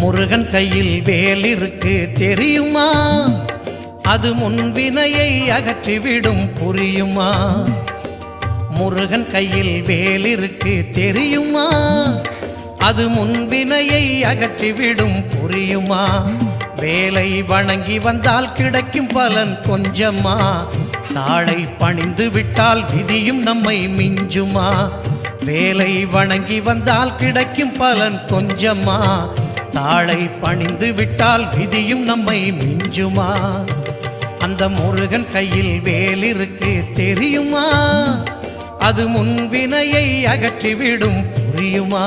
முருகன் கையில் வேல் இருக்கு தெரியுமா? அது முன்வினையை அகற்றிவிடும் புரியுமா? முருகன் கையில் வேல் இருக்கு தெரியுமா? அது முன்வினையை அகற்றிவிடும் புரியுமா? வேலை வணங்கி வந்தால் கிடைக்கும் பலன் கொஞ்சமா? தாளை பணிந்து விட்டால் விதியும் நம்மை மிஞ்சுமா? வேலை வணங்கி வந்தால் கிடைக்கும் பலன் கொஞ்சமா? தாளை பணிந்து விட்டால் விதியும் நம்மை மிஞ்சுமா? அந்த முருகன் கையில் வேல் இருக்கு தெரியுமா? அது முன்வினையை அகற்றிவிடும் புரியுமா?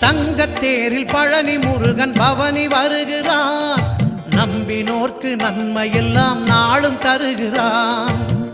தங்கத்தேரில் பழனி முருகன் பவனி வருகிறான். நம்பினோர்க்கு நன்மையெல்லாம் நாளும் தருகிறான்.